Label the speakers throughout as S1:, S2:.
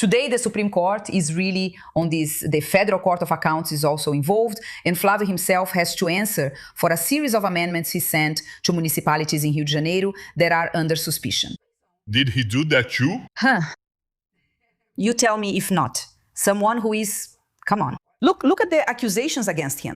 S1: Today, the Supreme Court is really on this, the Federal Court of Accounts is also involved, and Flávio himself has to answer for a series of amendments he sent to municipalities in Rio de Janeiro that are under suspicion.
S2: Did he do that too?
S1: You tell me if not. Someone who is, come on. Look at the accusations against him.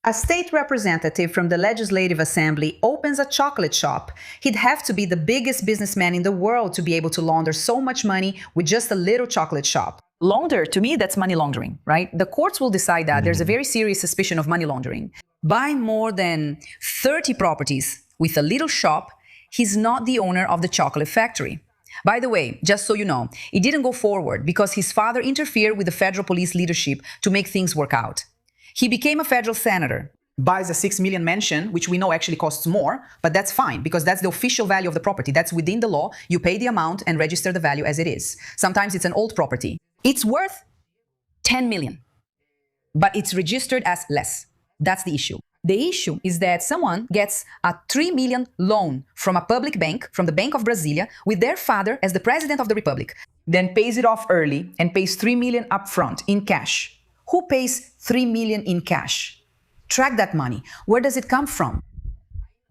S1: A state representative from the Legislative Assembly opens a chocolate shop. He'd have to be the biggest businessman in the world to be able to launder so much money with just a little chocolate shop. Launder, to me, that's money laundering, right? The courts will decide that. There's a very serious suspicion of money laundering. By more than 30 properties with a little shop, he's not the owner of the chocolate factory. By the way, just so you know, it didn't go forward because his father interfered with the federal police leadership to make things work out. He became a federal senator, buys a 6 million mansion, which we know actually costs more, but that's fine because that's the official value of the property. That's within the law. You pay the amount and register the value as it is. Sometimes it's an old property. It's worth 10 million, but it's registered as less. That's the issue. The issue is that someone gets a 3 million loan from a public bank, from the Bank of Brasilia, with their father as the president of the republic, then pays it off early and pays 3 million upfront in cash. Who pays 3 million in cash? Track that money. Where does it come from?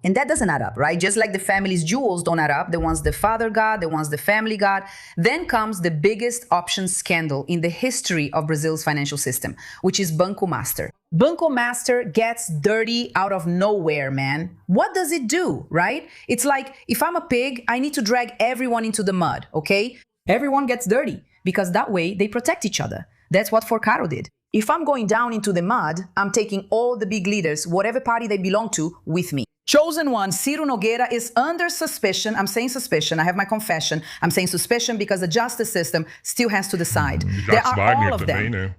S1: And that doesn't add up, right? Just like the family's jewels don't add up, the ones the father got, the ones the family got. Then comes the biggest option scandal in the history of Brazil's financial system, which is Banco Master. Banco Master gets dirty out of nowhere, man. What does it do, right? It's like, if I'm a pig, I need to drag everyone into the mud, okay? Everyone gets dirty because that way they protect each other. That's what Forcaro did. If I'm going down into the mud, I'm taking all the big leaders, whatever party they belong to, with me. Chosen one, Ciro Nogueira, is under suspicion. I'm saying suspicion. I have my confession. I'm saying suspicion because the justice system still has to decide. There are all of them.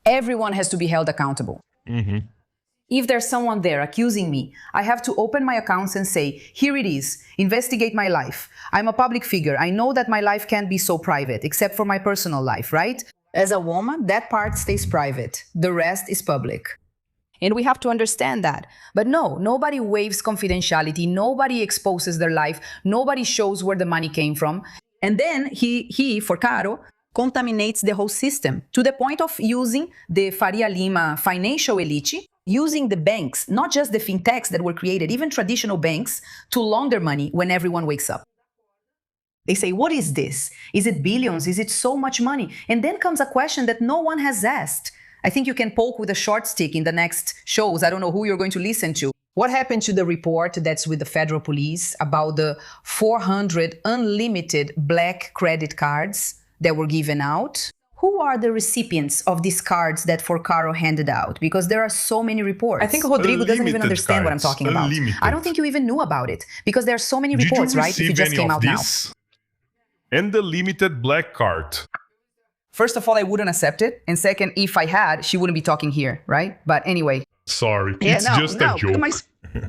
S1: Everyone has to be held accountable. If there's someone there accusing me, I have to open my accounts and say, here it is, investigate my life. I'm a public figure. I know that my life can't be so private, except for my personal life, right? As a woman, that part stays private. The rest is public. And we have to understand that. But no, nobody waives confidentiality. Nobody exposes their life. Nobody shows where the money came from. And then he Forcaro, contaminates the whole system to the point of using the Faria Lima financial elite, using the banks, not just the fintechs that were created, even traditional banks, to launder money when everyone wakes up. They say, what is this? Is it billions? Is it so much money? And then comes a question that no one has asked. I think you can poke with a short stick in the next shows. I don't know who you're going to listen to. What happened to the report that's with the federal police about the 400 unlimited black credit cards that were given out? Who are the recipients of these cards that Forcaro handed out? Because there are so many reports. I think Rodrigo doesn't even understand what I'm talking about. I don't think you even knew about it because there are so many reports, right? If it just came out now.
S2: And the limited black card.
S1: First of all, I wouldn't accept it. And second, if I had, she wouldn't be talking here, right? But anyway.
S2: Sorry, it's just a joke.
S1: Mas,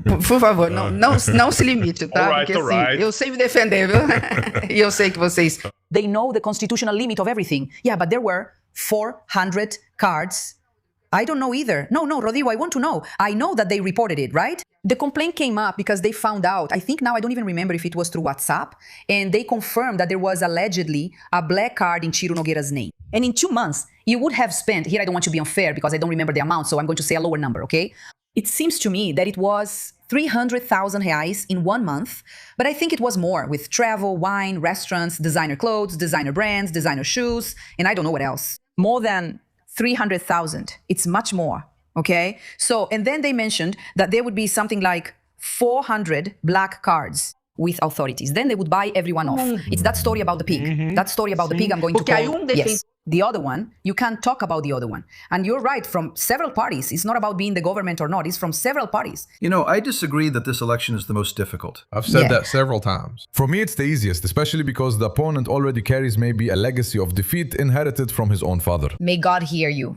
S1: por favor, não se limite, tá?
S2: Alright,
S1: porque assim, eu sei me defender, viu? E eu sei que vocês... They know the constitutional limit of everything. Yeah, but there were 400 cards. I don't know either. No, Rodrigo, I want to know. I know that they reported it, right? The complaint came up because they found out, I think now I don't even remember if it was through WhatsApp, and they confirmed that there was allegedly a black card in Ciro Nogueira's name. And in 2 months, you would have spent, here I don't want to be unfair because I don't remember the amount, so I'm going to say a lower number, okay? It seems to me that it was 300,000 reais in 1 month, but I think it was more with travel, wine, restaurants, designer clothes, designer brands, designer shoes, and I don't know what else. More than 300,000. It's much more, okay? So, and then they mentioned that there would be something like 400 black cards with authorities. Then they would buy everyone off. It's that story about the pig. That story about the pig I'm going to call. Yes. The other one, you can't talk about the other one. And you're right, from several parties. It's not about being the government or not. It's from several parties.
S3: You know, I disagree that this election is the most difficult.
S4: I've said that several times. For me, it's the easiest, especially because the opponent already carries maybe a legacy of defeat inherited from his own father.
S1: May God hear you.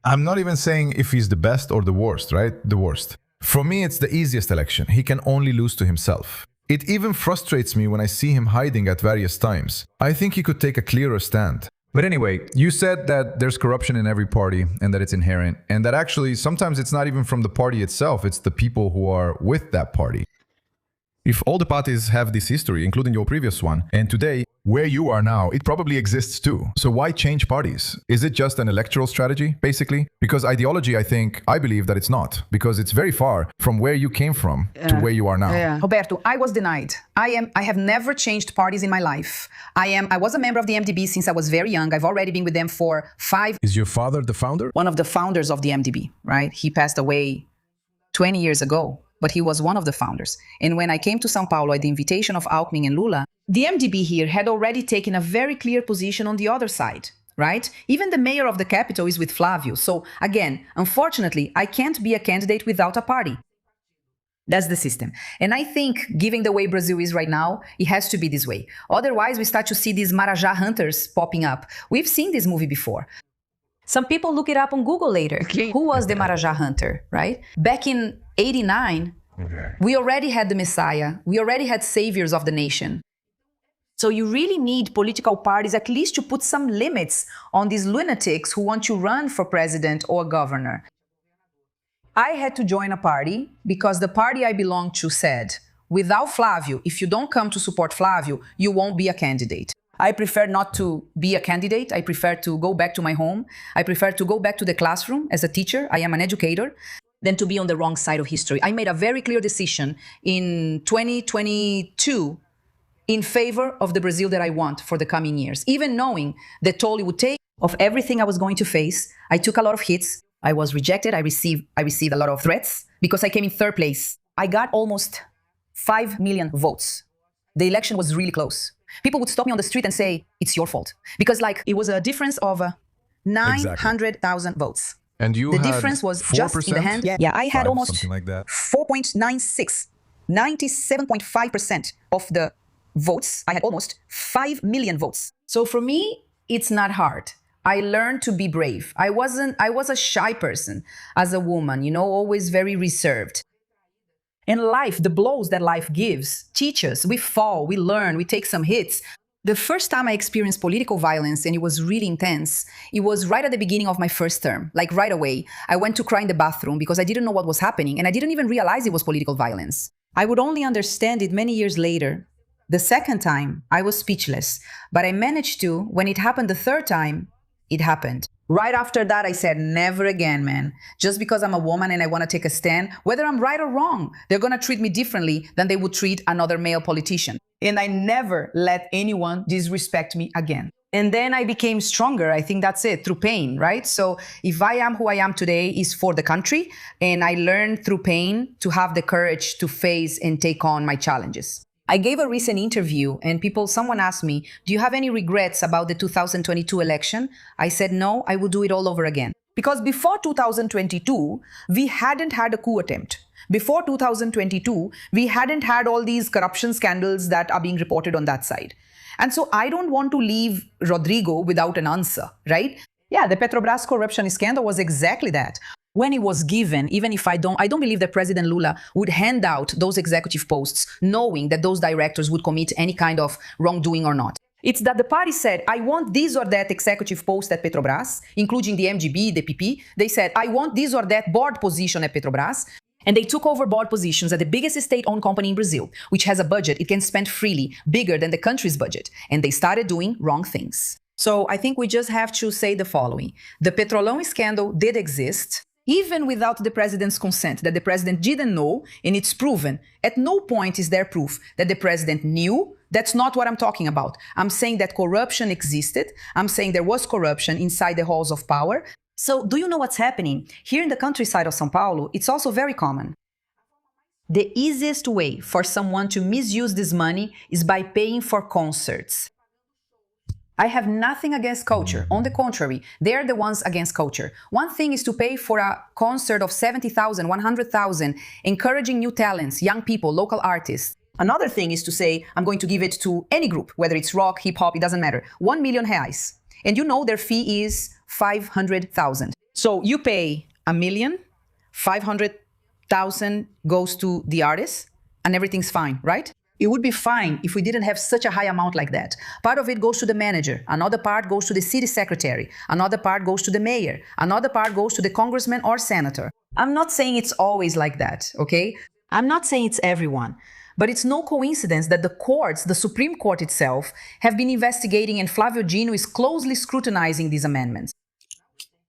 S4: I'm not even saying if he's the best or the worst, right? The worst. For me, it's the easiest election. He can only lose to himself. It even frustrates me when I see him hiding at various times. I think he could take a clearer stand. But anyway, you said that there's corruption in every party and that it's inherent, and that actually sometimes it's not even from the party itself, it's the people who are with that party. If all the parties have this history, including your previous one, and today Where you are now, it probably exists too. So why change parties? Is it just an electoral strategy, basically? Because ideology, I believe that it's not. Because it's very far from where you came from to where you are now.
S1: Roberto, I was denied. I have never changed parties in my life. I was a member of the MDB since I was very young. I've already been with them for 5.
S4: Is your father the founder?
S1: One of the founders of the MDB, right? He passed away 20 years ago, but he was one of the founders. And when I came to São Paulo at the invitation of Alckmin and Lula, the MDB here had already taken a very clear position on the other side, right? Even the mayor of the capital is with Flávio. So again, unfortunately, I can't be a candidate without a party. That's the system. And I think, given the way Brazil is right now, it has to be this way. Otherwise, we start to see these Marajá hunters popping up. We've seen this movie before. Some people look it up on Google later. Who was the Marajá hunter, right? Back in 89, we already had the Messiah. We already had saviors of the nation. So you really need political parties at least to put some limits on these lunatics who want to run for president or governor. I had to join a party because the party I belonged to said, without Flávio, if you don't come to support Flávio, you won't be a candidate. I prefer not to be a candidate. I prefer to go back to my home. I prefer to go back to the classroom as a teacher. I am an educator, than to be on the wrong side of history. I made a very clear decision in 2022 in favor of the Brazil that I want for the coming years. Even knowing the toll it would take of everything I was going to face, I took a lot of hits. I was rejected. I received a lot of threats because I came in 3rd place. I got almost 5 million votes. The election was really close. People would stop me on the street and say, it's your fault. Because it was a difference of 900,000 votes.
S4: And you
S1: the
S4: had
S1: difference was
S4: 4%?
S1: just in the hand. Yeah, I had almost
S4: something like that.
S1: 4.96, 97.5% of the votes. I had almost 5 million votes. So for me, it's not hard. I learned to be brave. I was a shy person as a woman, always very reserved. In life, the blows that life gives teach us. We fall, we learn, we take some hits. The first time I experienced political violence, and it was really intense, it was right at the beginning of my first term, right away. I went to cry in the bathroom because I didn't know what was happening, and I didn't even realize it was political violence. I would only understand it many years later. The second time, I was speechless, but I managed to. When it happened the third time, it happened. Right after that, I said, never again, man. Just because I'm a woman and I want to take a stand, whether I'm right or wrong, they're going to treat me differently than they would treat another male politician. And I never let anyone disrespect me again. And then I became stronger. I think that's it, through pain, right? So if I am who I am today, is for the country. And I learned through pain to have the courage to face and take on my challenges. I gave a recent interview and someone asked me, do you have any regrets about the 2022 election? I said, no, I will do it all over again. Because before 2022, we hadn't had a coup attempt. Before 2022, we hadn't had all these corruption scandals that are being reported on that side. And so I don't want to leave Rodrigo without an answer, right? Yeah, the Petrobras corruption scandal was exactly that. When it was given, even if I don't believe that President Lula would hand out those executive posts knowing that those directors would commit any kind of wrongdoing or not. It's that the party said, I want this or that executive post at Petrobras, including the MGB, the PP. They said, I want this or that board position at Petrobras. And they took over board positions at the biggest state-owned company in Brazil, which has a budget it can spend freely, bigger than the country's budget. And they started doing wrong things. So I think we just have to say the following. The Petrolão scandal did exist, even without the president's consent, that the president didn't know, and it's proven. At no point is there proof that the president knew. That's not what I'm talking about. I'm saying that corruption existed. I'm saying there was corruption inside the halls of power. So do you know what's happening? Here in the countryside of São Paulo, it's also very common. The easiest way for someone to misuse this money is by paying for concerts. I have nothing against culture. On the contrary, they're the ones against culture. One thing is to pay for a concert of 70,000, 100,000, encouraging new talents, young people, local artists. Another thing is to say, I'm going to give it to any group, whether it's rock, hip hop, it doesn't matter. 1 million reais. And their fee is 500,000. So you pay 1 million, 500,000 goes to the artist, and everything's fine, right? It would be fine if we didn't have such a high amount like that. Part of it goes to the manager. Another part goes to the city secretary. Another part goes to the mayor. Another part goes to the congressman or senator. I'm not saying it's always like that, okay? I'm not saying it's everyone. But it's no coincidence that the courts, the Supreme Court itself, have been investigating and Flávio Dino is closely scrutinizing these amendments.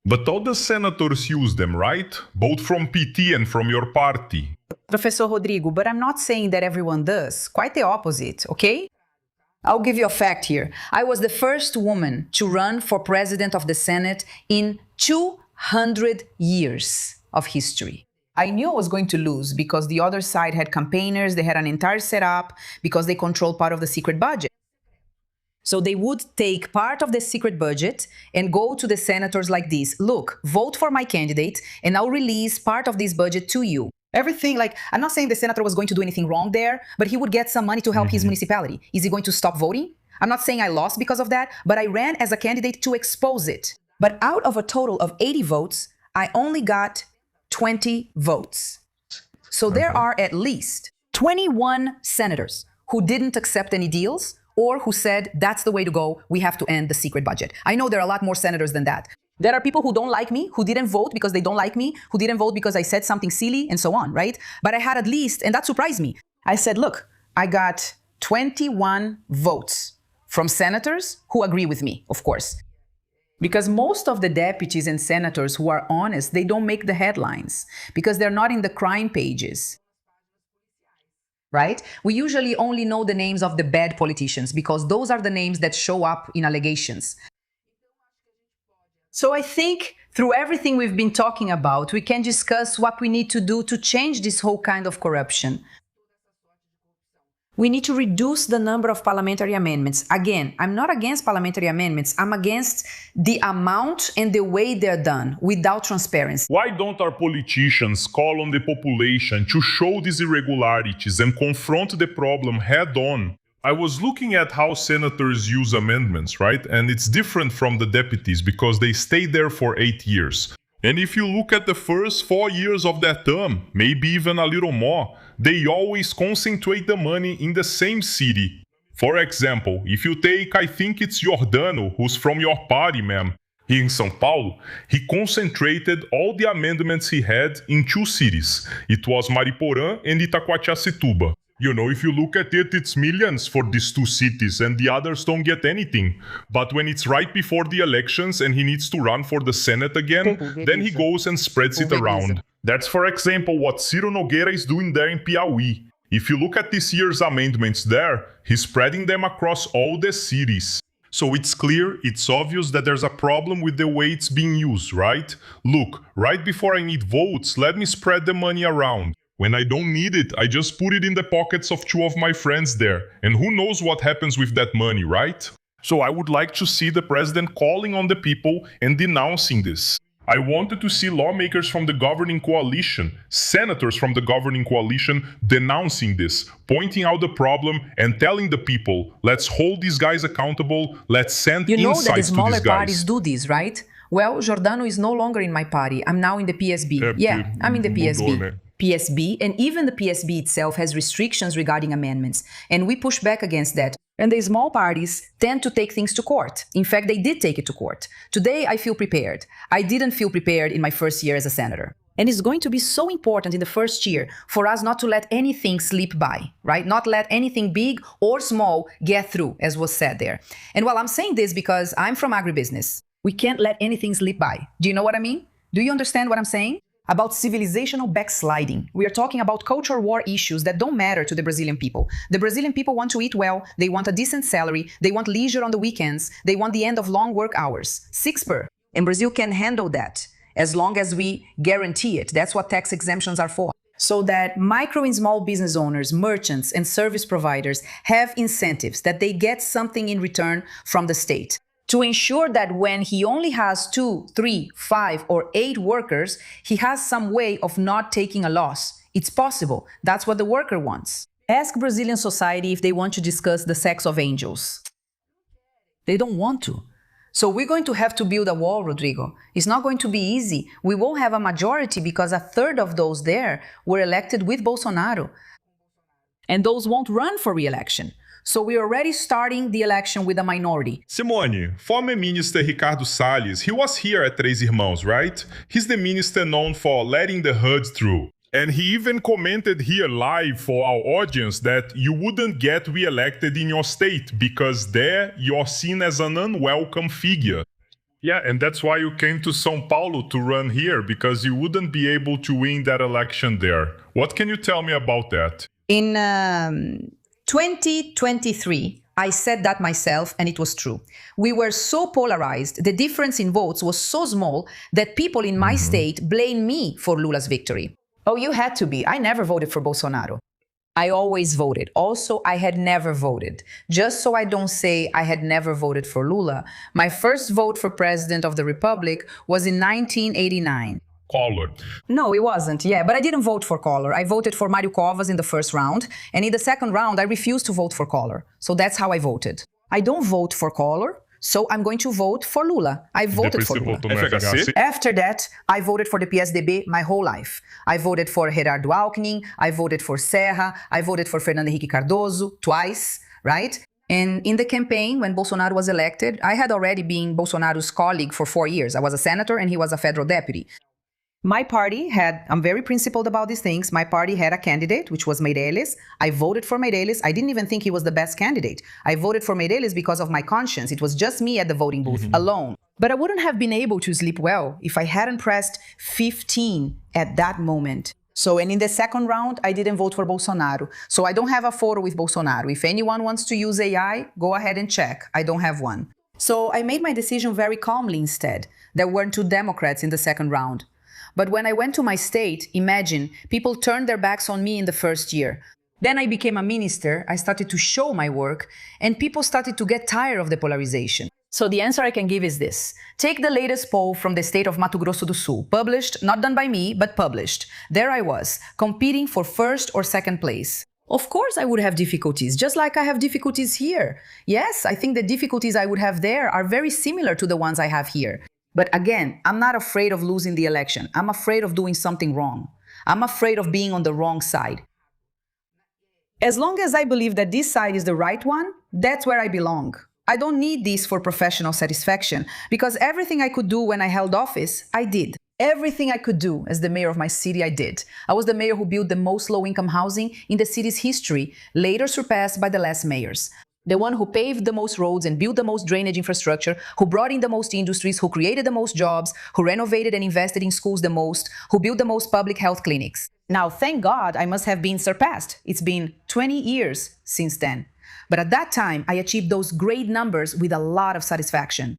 S2: But all the senators use them, right? Both from PT and from your party.
S1: Professor Rodrigo, but I'm not saying that everyone does. Quite the opposite, okay? I'll give you a fact here. I was the first woman to run for president of the Senate in 200 years of history. I knew I was going to lose because the other side had campaigners, they had an entire setup because they control part of the secret budget. So they would take part of the secret budget and go to the senators like this. Look, vote for my candidate and I'll release part of this budget to you. Everything, like, I'm not saying the senator was going to do anything wrong there, but he would get some money to help his municipality. Is he going to stop voting? I'm not saying I lost because of that, but I ran as a candidate to expose it. But out of a total of 80 votes, I only got 20 votes. So there are at least 21 senators who didn't accept any deals or who said, that's the way to go, we have to end the secret budget. I know there are a lot more senators than that. There are people who don't like me, who didn't vote because they don't like me, who didn't vote because I said something silly and so on, right? But I had at least, and that surprised me, I said, look, I got 21 votes from senators who agree with me, of course. Because most of the deputies and senators who are honest, they don't make the headlines because they're not in the crime pages. Right? We usually only know the names of the bad politicians because those are the names that show up in allegations. So I think through everything we've been talking about, we can discuss what we need to do to change this whole kind of corruption. We need to reduce the number of parliamentary amendments. Again, I'm not against parliamentary amendments. I'm against the amount and the way they're done without transparency.
S2: Why don't our politicians call on the population to show these irregularities and confront the problem head on? I was looking at how senators use amendments, right? And it's different from the deputies because they stay there for 8 years. And if you look at the first 4 years of that term, maybe even a little more, they always concentrate the money in the same city. For example, if you take, I think it's Giordano, who's from your party, ma'am, here in São Paulo, he concentrated all the amendments he had in 2 cities. It was Mariporã and Itacoatiacituba. You know, if you look at it, it's millions for these 2 cities and the others don't get anything. But when it's right before the elections and he needs to run for the Senate again, then he goes and spreads it around. That's, for example, what Ciro Nogueira is doing there in Piauí. If you look at this year's amendments there, he's spreading them across all the cities. So it's clear, it's obvious that there's a problem with the way it's being used, right? Look, right before I need votes, let me spread the money around. When I don't need it, I just put it in the pockets of 2 of my friends there. And who knows what happens with that money, right? So I would like to see the president calling on the people and denouncing this. I wanted to see lawmakers from the governing coalition, senators from the governing coalition denouncing this, pointing out the problem and telling the people, let's hold these guys accountable, let's send
S1: You know
S2: insights
S1: that the
S2: to
S1: smaller
S2: these guys.
S1: parties do this, right? Well, Giordano is no longer in my party. I'm now in the PSB. Yeah, I'm in the PSB. PSB, and even the PSB itself has restrictions regarding amendments, and we push back against that. And the small parties tend to take things to court. In fact, they did take it to court. Today, I feel prepared. I didn't feel prepared in my first year as a senator. And it's going to be so important in the first year for us not to let anything slip by, right? Not let anything big or small get through, as was said there. And well, I'm saying this because I'm from agribusiness. We can't let anything slip by. Do you know what I mean? Do you understand what I'm saying? About civilizational backsliding. We are talking about culture war issues that don't matter to the Brazilian people. The Brazilian people want to eat well, they want a decent salary, they want leisure on the weekends, they want the end of long work hours. 6 per. And Brazil can handle that as long as we guarantee it. That's what tax exemptions are for. So that micro and small business owners, merchants, and service providers have incentives, that they get something in return from the state. To ensure that when he only has 2, 3, 5, or 8 workers, he has some way of not taking a loss. It's possible. That's what the worker wants. Ask Brazilian society if they want to discuss the sex of angels. They don't want to. So we're going to have to build a wall, Rodrigo. It's not going to be easy. We won't have a majority because 1/3 of those there were elected with Bolsonaro. And those won't run for re-election. So we're already starting the election with a minority.
S2: Simone, former Minister Ricardo Salles, he was here at Três Irmãos, right? He's the minister known for letting the herds through. And he even commented here live for our audience that you wouldn't get re-elected in your state because there you're seen as an unwelcome figure. Yeah, and that's why you came to São Paulo to run here, because you wouldn't be able to win that election there. What can you tell me about that?
S1: In 2023, I said that myself, and it was true. We were so polarized, the difference in votes was so small that people in my state blame me for Lula's victory. Oh, you had to be. I never voted for Bolsonaro. I always voted. Also, I had never voted. Just so I don't say I had never voted for Lula, my first vote for president of the Republic was in 1989.
S2: Collor.
S1: No, it wasn't. Yeah, but I didn't vote for Collor. I voted for Mário Covas in the first round, and in the second round, I refused to vote for Collor. So that's how I voted. I don't vote for Collor, so I'm going to vote for Lula. I voted for Lula. After that, I voted for the PSDB my whole life. I voted for Gerardo Alckmin, I voted for Serra, I voted for Fernando Henrique Cardoso twice, right? And in the campaign, when Bolsonaro was elected, I had already been Bolsonaro's colleague for 4 years. I was a senator and he was a federal deputy. My party had, I'm very principled about these things, my party had a candidate, which was Meirelles. I voted for Meirelles. I didn't even think he was the best candidate. I voted for Meirelles because of my conscience. It was just me at the voting booth alone. But I wouldn't have been able to sleep well if I hadn't pressed 15 at that moment. So, and in the second round, I didn't vote for Bolsonaro. So I don't have a photo with Bolsonaro. If anyone wants to use AI, go ahead and check. I don't have one. So I made my decision very calmly instead. There weren't 2 Democrats in the second round. But when I went to my state, imagine, people turned their backs on me in the first year. Then I became a minister, I started to show my work, and people started to get tired of the polarization. So the answer I can give is this. Take the latest poll from the state of Mato Grosso do Sul, published, not done by me, but published. There I was, competing for first or second place. Of course I would have difficulties, just like I have difficulties here. Yes, I think the difficulties I would have there are very similar to the ones I have here. But again, I'm not afraid of losing the election. I'm afraid of doing something wrong. I'm afraid of being on the wrong side. As long as I believe that this side is the right one, that's where I belong. I don't need this for professional satisfaction, because everything I could do when I held office, I did. Everything I could do as the mayor of my city, I did. I was the mayor who built the most low-income housing in the city's history, later surpassed by the last mayors. The one who paved the most roads and built the most drainage infrastructure, who brought in the most industries, who created the most jobs, who renovated and invested in schools the most, who built the most public health clinics. Now, thank God, I must have been surpassed. It's been 20 years since then. But at that time, I achieved those great numbers with a lot of satisfaction.